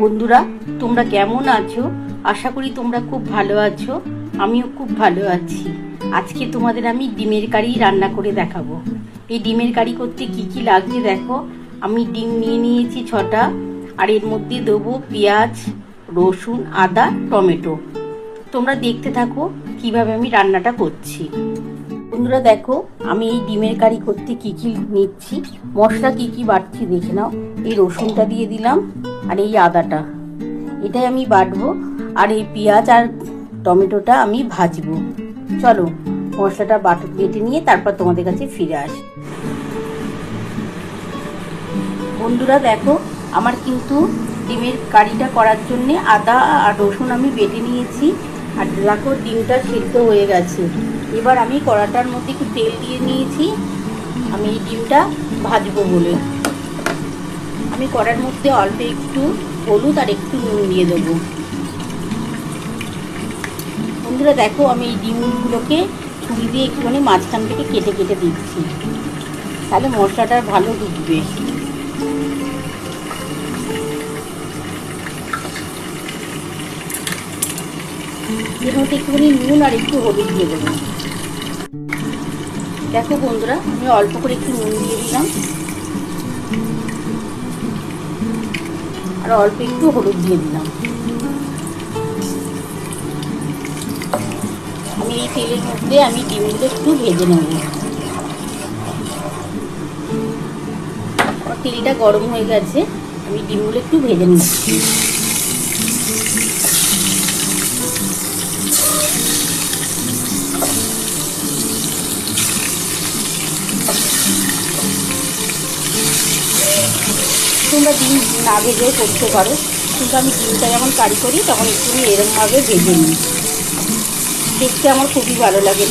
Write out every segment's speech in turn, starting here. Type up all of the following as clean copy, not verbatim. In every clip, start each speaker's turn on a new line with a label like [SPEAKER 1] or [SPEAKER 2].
[SPEAKER 1] বন্ধুরা, তোমরা কেমন আছো? আশা করি তোমরা খুব ভালো আছো। আমিও খুব ভালো আছি। আজকে তোমাদের আমি ডিমের কারি রান্না করে দেখাবো। এই ডিমের কারি করতে কি কি লাগছে দেখো। আমি ডিম নিয়ে নিয়েছি 6টা, আর এর মধ্যে দেবো পেঁয়াজ, রসুন, আদা, টমেটো। তোমরা দেখতে থাকো কিভাবে আমি রান্নাটা করছি। বন্ধুরা দেখো, আমি এই ডিমের কারি করতে কি কি নিচ্ছি, মশলা কি কি বাটছি দেখে নাও। এই রসুনটা দিয়ে দিলাম, আর এই আদাটা এটাই আমি বাটবো, আর এই পেঁয়াজ আর টমেটোটা আমি ভাজবো। চলো মশলাটা বেটে নিয়ে তারপর তোমাদের কাছে ফিরে আসি। বন্ধুরা দেখো, আমার কিন্তু ডিমের কারিটা করার জন্যে আদা আর রসুন আমি বেটে নিয়েছি, আর দেখো ডিমটা সিদ্ধ হয়ে গেছে। এবার আমি কড়াটার মধ্যে একটু তেল দিয়ে নিয়েছি, আমি এই ডিমটা ভাজবো বলে। আমি কড়ার মধ্যে অল্প একটু হলুদ আর একটু নুন দিয়ে দেবো। বন্ধুরা দেখো, আমি এই ডিমগুলোকে ছুরি দিয়ে একটুখানি মাঝখান থেকে কেটে কেটে দিচ্ছি, তাহলে মশলাটা ভালো ঢুকবে। এর মধ্যে একটুখানি নুন আর একটু হলুদ দিয়ে দেবো। দেখো বন্ধুরা, আমি অল্প করে একটু নুন দিয়ে দিলাম, আর অল্প একটু হলুদ দিয়ে দিলাম। আমি এই তেলের মধ্যে আমি ডিমগুলো একটু ভেজে নেব। তেলটা গরম হয়ে গেছে, আমি ডিমগুলো একটু ভেজে নিচ্ছি। তোমরা ডিম না ভেজেও করতে পারো, কিন্তু আমি ডিমটা যখন কারি করি তখন একটু এরকমভাবে ভেজে নিই, দেখতে আমার খুবই ভালো লাগে।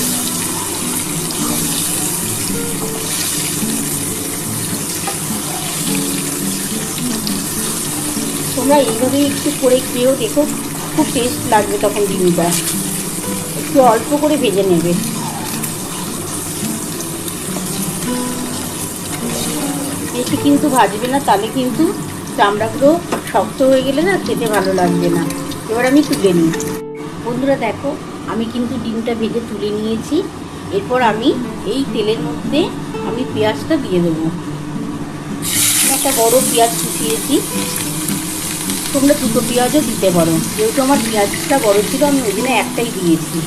[SPEAKER 1] তোমরা এইভাবে একটু করে খেয়েও দেখো, খুব টেস্ট লাগবে তখন ডিমটা। একটু অল্প করে ভেজে নেবে। বেশি কিন্তু ভাজবে না, তাহলে কিন্তু চামড়াগুলো শক্ত হয়ে গেলে না খেতে ভালো লাগবে না। এবার আমি তুলে নিই। বন্ধুরা দেখো, আমি কিন্তু ডিমটা ভেজে তুলে নিয়েছি। এরপর আমি এই তেলের মধ্যে আমি পেঁয়াজটা দিয়ে দেবো। একটা বড় পেঁয়াজ কুচিয়েছি, তোমরা দুটো পেঁয়াজও দিতে পারো, যেহেতু আমার পেঁয়াজটা বড় ছিল আমি ওই জন্য একটাই দিয়েছি।